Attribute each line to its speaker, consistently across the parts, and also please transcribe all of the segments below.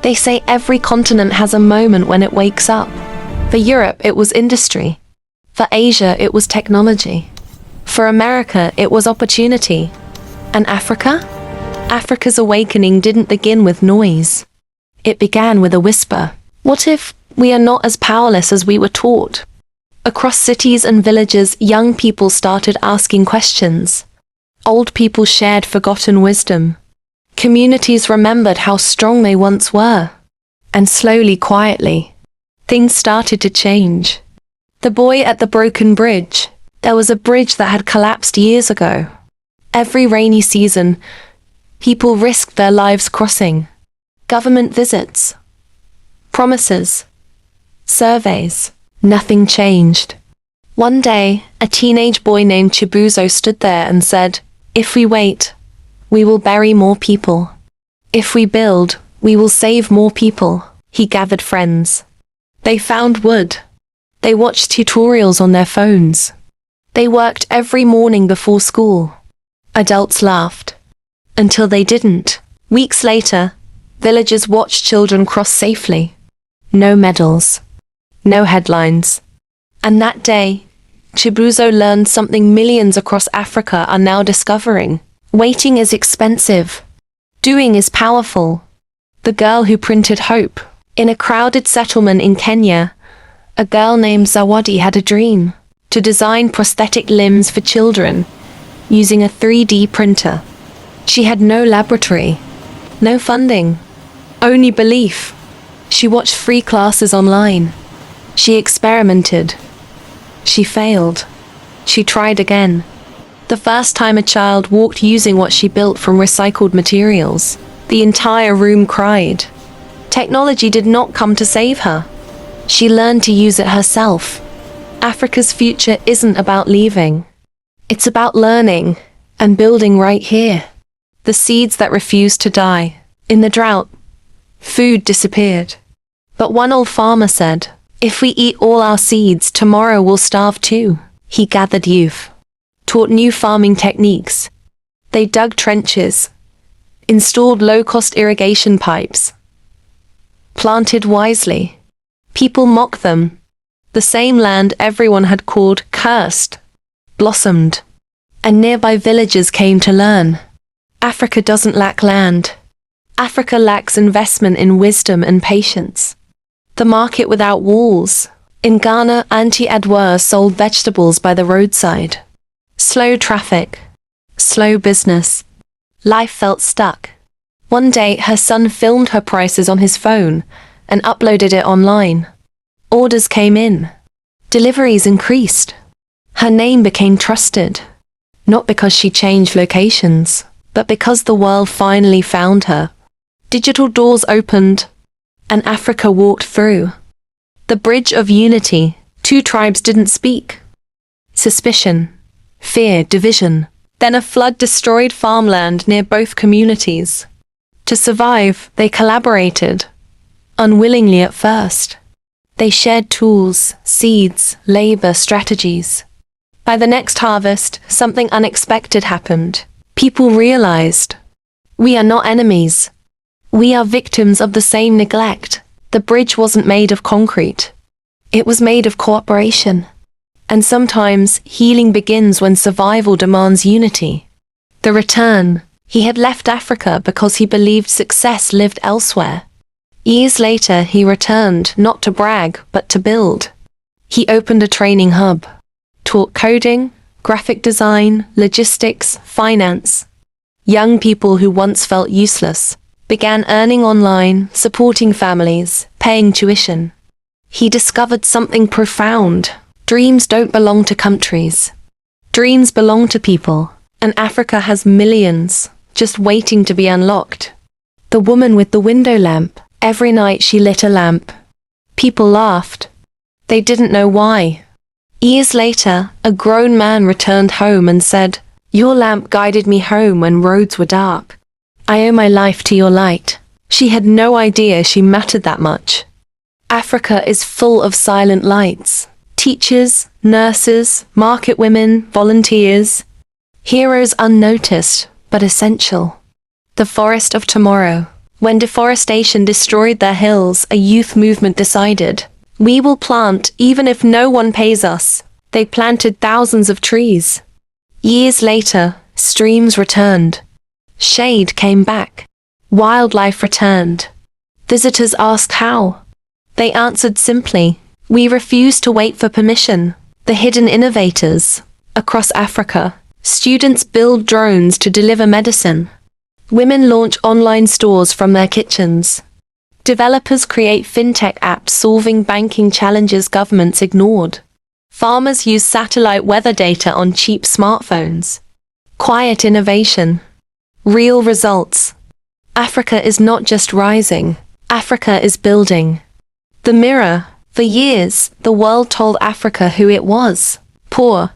Speaker 1: They say every continent has a moment when it wakes up. For Europe, it was industry. For Asia, it was technology. For America, it was opportunity. And Africa? Africa's awakening didn't begin with noise. It began with a whisper. What if we are not as powerless as we were taught? Across cities and villages, young people started asking questions. Old people shared forgotten wisdom. Communities remembered how strong they once were. And slowly, quietly, things started to change. The boy at the broken bridge. There was a bridge that had collapsed years ago. Every rainy season, people risked their lives crossing. Government visits, promises, surveys, nothing changed. One day, a teenage boy named Chibuzo stood there and said, "If we wait, we will bury more people. If we build, we will save more people." He gathered friends. They found wood. They watched tutorials on their phones. They worked every morning before school. Adults laughed. Until they didn't. Weeks later, villagers watched children cross safely. No medals. No headlines. And that day, Chibuzo learned something millions across Africa are now discovering. Waiting is expensive. Doing is powerful. The girl who printed hope. In a crowded settlement in Kenya, a girl named Zawadi had a dream to design prosthetic limbs for children using a 3D printer. She had no laboratory, no funding, only belief. She watched free classes online. She experimented. She failed. She tried again. The first time a child walked using what she built from recycled materials, the entire room cried. Technology did not come to save her. She learned to use it herself. Africa's future isn't about leaving. It's about learning and building right here. The seeds that refused to die. In the drought, food disappeared. But one old farmer said, "If we eat all our seeds, tomorrow we'll starve too." He gathered youth, taught new farming techniques. They dug trenches, installed low-cost irrigation pipes, planted wisely. People mocked them. The same land everyone had called cursed blossomed, and nearby villagers came to learn. Africa doesn't lack land. Africa lacks investment in wisdom and patience. The market without walls. In Ghana, Auntie Adwa sold vegetables by the roadside. Slow traffic. Slow business. Life felt stuck. One day, her son filmed her prices on his phone and uploaded it online. Orders came in. Deliveries increased. Her name became trusted. Not because she changed locations, but because the world finally found her. Digital doors opened, and Africa walked through. The bridge of unity. Two tribes didn't speak. Suspicion, fear, division. Then a flood destroyed farmland near both communities. To survive, they collaborated. Unwillingly at first. They shared tools, seeds, labor, strategies. By the next harvest, something unexpected happened. People realized, we are not enemies. We are victims of the same neglect. The bridge wasn't made of concrete. It was made of cooperation. And sometimes healing begins when survival demands unity. The return. He had left Africa because he believed success lived elsewhere. Years later, he returned, not to brag, but to build. He opened a training hub, taught coding, graphic design, logistics, finance. Young people who once felt useless began earning online, supporting families, paying tuition. He discovered something profound. Dreams don't belong to countries. Dreams belong to people, and Africa has millions, just waiting to be unlocked. The woman with the window lamp. Every night she lit a lamp. People laughed. They didn't know why. Years later, a grown man returned home and said, "Your lamp guided me home when roads were dark. I owe my life to your light." She had no idea she mattered that much. Africa is full of silent lights. Teachers, nurses, market women, volunteers. Heroes unnoticed, but essential. The forest of tomorrow. When deforestation destroyed their hills, a youth movement decided, we will plant even if no one pays us. They planted thousands of trees. Years later, streams returned. Shade came back. Wildlife returned. Visitors asked how. They answered simply, we refuse to wait for permission. The hidden innovators. Across Africa, students build drones to deliver medicine. Women launch online stores from their kitchens. Developers create fintech apps solving banking challenges governments ignored. Farmers use satellite weather data on cheap smartphones. Quiet innovation. Real results. Africa is not just rising. Africa is building. The mirror. For years, the world told Africa who it was. Poor,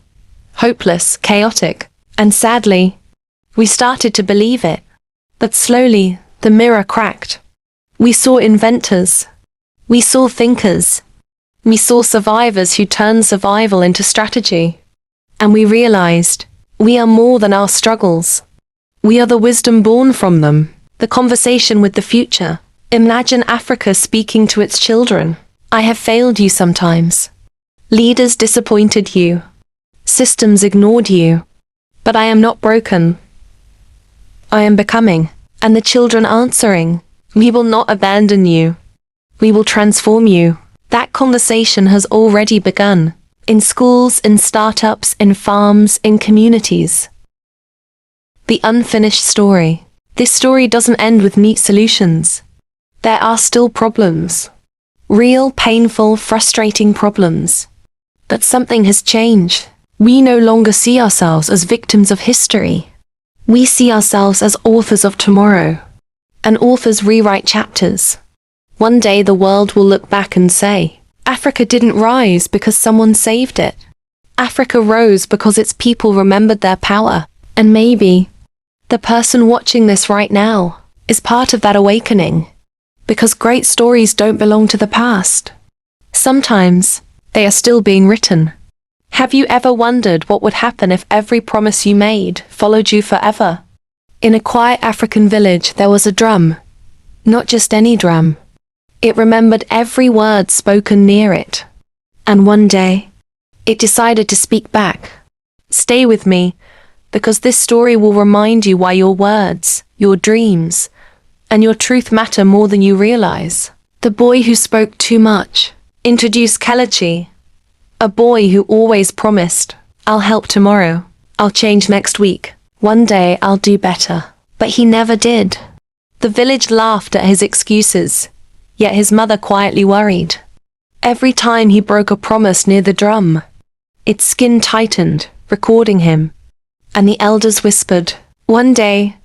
Speaker 1: hopeless, chaotic. And sadly, we started to believe it. But slowly, the mirror cracked. We saw inventors. We saw thinkers. We saw survivors who turned survival into strategy. And we realized, we are more than our struggles. We are the wisdom born from them, the conversation with the future. Imagine Africa speaking to its children. I have failed you sometimes. Leaders disappointed you. Systems ignored you. But I am not broken. I am becoming. And the children answering, we will not abandon you. We will transform you. That conversation has already begun. In schools, in startups, in farms, in communities. The unfinished story. This story doesn't end with neat solutions. There are still problems. Real, painful, frustrating problems. But something has changed. We no longer see ourselves as victims of history. We see ourselves as authors of tomorrow. And authors rewrite chapters. One day the world will look back and say, Africa didn't rise because someone saved it. Africa rose because its people remembered their power. And maybe, the person watching this right now is part of that awakening. Because great stories don't belong to the past. Sometimes, they are still being written. Have you ever wondered what would happen if every promise you made followed you forever? In a quiet African village, there was a drum. Not just any drum. It remembered every word spoken near it. And one day, it decided to speak back. Stay with me, because this story will remind you why your words, your dreams, and your truth matter more than you realize. The boy who spoke too much. Introduced Kelechi. A boy who always promised, I'll help tomorrow. I'll change next week. One day I'll do better. But he never did. The village laughed at his excuses. Yet his mother quietly worried. Every time he broke a promise near the drum, its skin tightened, recording him. And the elders whispered, one day,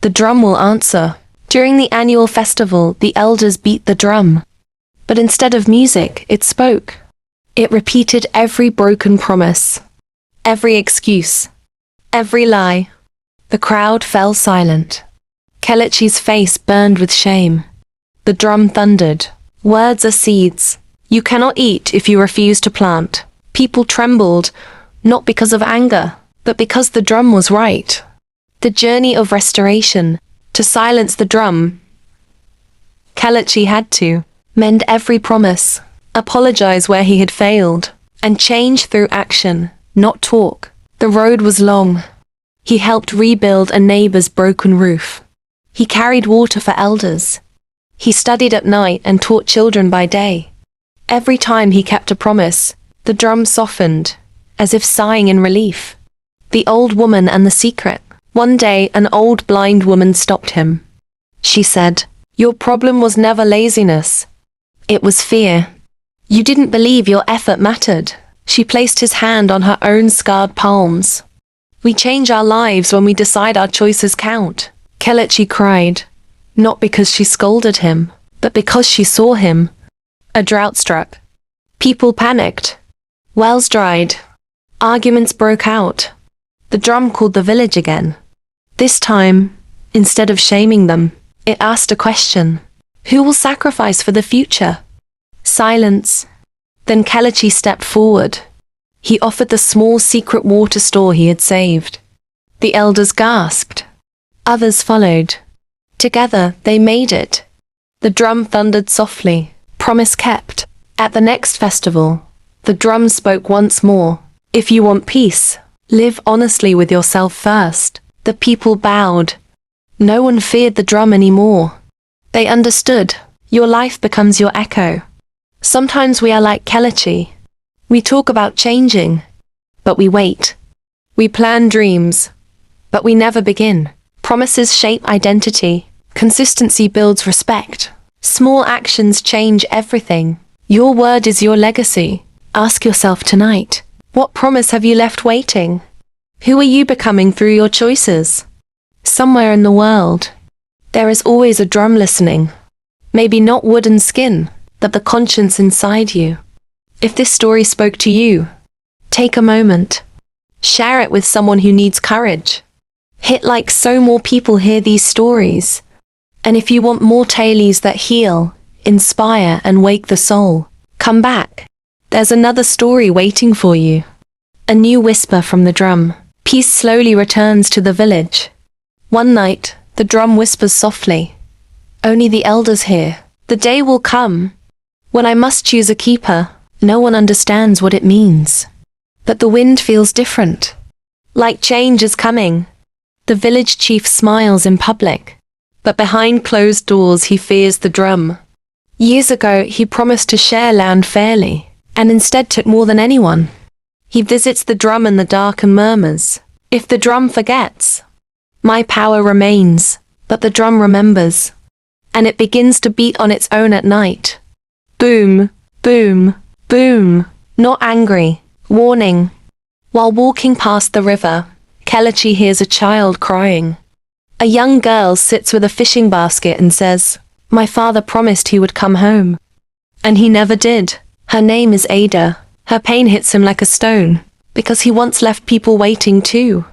Speaker 1: the drum will answer. During the annual festival, the elders beat the drum. But instead of music, it spoke. It repeated every broken promise, every excuse, every lie. The crowd fell silent. Kelechi's face burned with shame. The drum thundered. Words are seeds. You cannot eat if you refuse to plant. People trembled, not because of anger, but because the drum was right. The journey of restoration, to silence the drum. Kelechi had to mend every promise, apologize where he had failed, and change through action, not talk. The road was long. He helped rebuild a neighbor's broken roof. He carried water for elders. He studied at night and taught children by day. Every time he kept a promise, the drum softened, as if sighing in relief. The old woman and the secret. One day, an old blind woman stopped him. She said, your problem was never laziness. It was fear. You didn't believe your effort mattered. She placed his hand on her own scarred palms. We change our lives when we decide our choices count. Kelechi cried, not because she scolded him, but because she saw him. A drought struck. People panicked. Wells dried. Arguments broke out. The drum called the village again. This time, instead of shaming them, it asked a question. Who will sacrifice for the future? Silence. Then Kelechi stepped forward. He offered the small secret water store he had saved. The elders gasped. Others followed. Together, they made it. The drum thundered softly, promise kept. At the next festival, the drum spoke once more. If you want peace, live honestly with yourself first. The people bowed. No one feared the drum anymore. They understood. Your life becomes your echo. Sometimes we are like Kelechi. We talk about changing, but we wait. We plan dreams, but we never begin. Promises shape identity. Consistency builds respect. Small actions change everything. Your word is your legacy. Ask yourself tonight, what promise have you left waiting? Who are you becoming through your choices? Somewhere in the world, there is always a drum listening. Maybe not wood and skin, but the conscience inside you. If this story spoke to you, take a moment. Share it with someone who needs courage. Hit like so more people hear these stories. And if you want more tales that heal, inspire and wake the soul, come back. There's another story waiting for you. A new whisper from the drum. Peace slowly returns to the village. One night, the drum whispers softly. Only the elders hear. The day will come when I must choose a keeper. No one understands what it means. But the wind feels different. Like change is coming. The village chief smiles in public. But behind closed doors he fears the drum. Years ago he promised to share land fairly, and instead took more than anyone. He visits the drum in the dark and murmurs, if the drum forgets, my power remains, but the drum remembers. And it begins to beat on its own at night. Boom, boom, boom, not angry, warning. While walking past the river, Kelechi hears a child crying. A young girl sits with a fishing basket and says, my father promised he would come home. And he never did. Her name is Ada. Her pain hits him like a stone, because he once left people waiting too.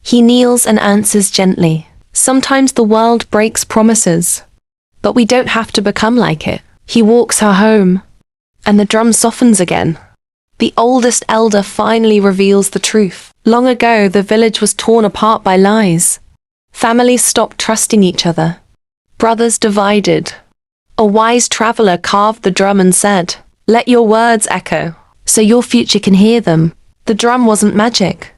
Speaker 1: He kneels and answers gently. Sometimes the world breaks promises, but we don't have to become like it. He walks her home, and the drum softens again. The oldest elder finally reveals the truth. Long ago, the village was torn apart by lies. Families stopped trusting each other. Brothers divided. A wise traveler carved the drum and said, let your words echo, so your future can hear them. The drum wasn't magic.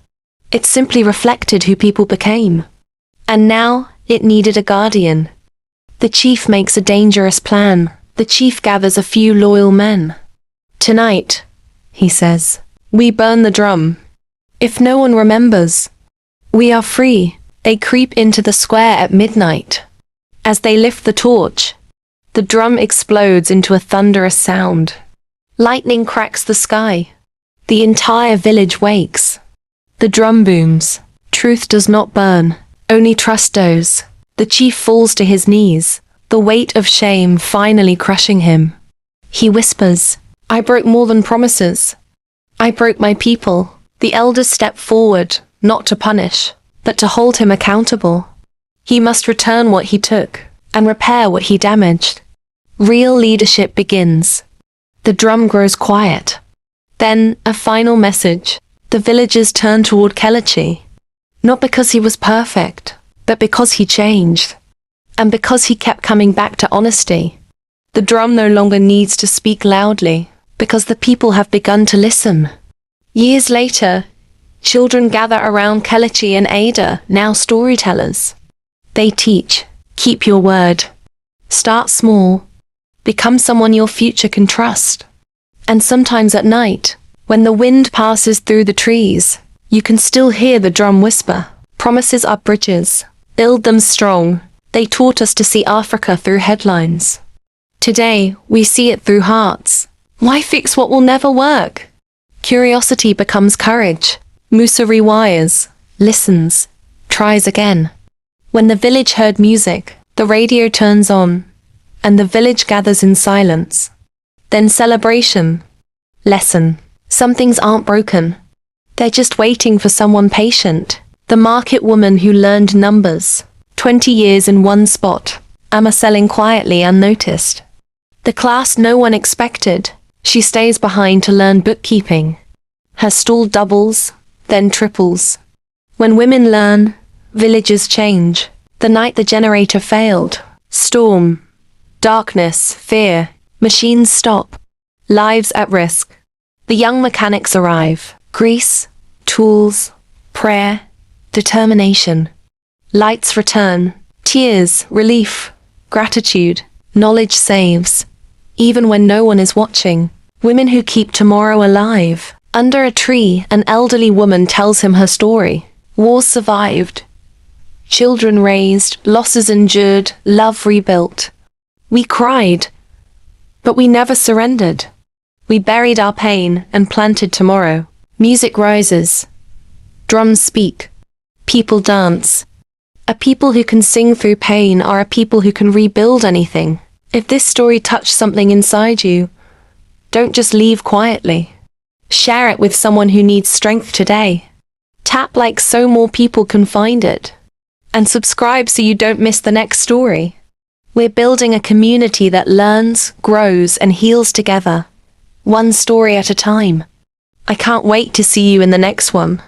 Speaker 1: It simply reflected who people became. And now, it needed a guardian. The chief makes a dangerous plan. The chief gathers a few loyal men. Tonight, he says, we burn the drum. If no one remembers, we are free. They creep into the square at midnight. As they lift the torch, the drum explodes into a thunderous sound. Lightning cracks the sky. The entire village wakes. The drum booms. Truth does not burn, only trust does. The chief falls to his knees, the weight of shame finally crushing him. He whispers, I broke more than promises. I broke my people. The elders step forward, not to punish, but to hold him accountable. He must return what he took, and repair what he damaged. Real leadership begins. The drum grows quiet. Then, a final message. The villagers turn toward Kelechi. Not because he was perfect, but because he changed. And because he kept coming back to honesty. The drum no longer needs to speak loudly, because the people have begun to listen. Years later, children gather around Kelechi and Ada, now storytellers. They teach, keep your word. Start small. Become someone your future can trust. And sometimes at night, when the wind passes through the trees, you can still hear the drum whisper. Promises are bridges. Build them strong. They taught us to see Africa through headlines. Today, we see it through hearts. Why fix what will never work? Curiosity becomes courage. Musa rewires, listens, tries again. When the village heard music, the radio turns on, and the village gathers in silence. Then celebration. Lesson. Some things aren't broken. They're just waiting for someone patient. The market woman who learned numbers. 20 years in one spot. Amma selling quietly unnoticed. The class no one expected. She stays behind to learn bookkeeping. Her stall doubles, then triples. When women learn, villages change. The night the generator failed. Storm, darkness, fear. Machines stop. Lives at risk. The young mechanics arrive. Grease, tools, prayer, determination. Lights return. Tears, relief, gratitude. Knowledge saves. Even when no one is watching. Women who keep tomorrow alive. Under a tree, an elderly woman tells him her story. Wars survived. Children raised, losses endured, love rebuilt. We cried, but we never surrendered. We buried our pain and planted tomorrow. Music rises. Drums speak. People dance. A people who can sing through pain are a people who can rebuild anything. If this story touched something inside you, don't just leave quietly. Share it with someone who needs strength today. Tap like so more people can find it. And subscribe so you don't miss the next story. We're building a community that learns, grows, and heals together. One story at a time. I can't wait to see you in the next one.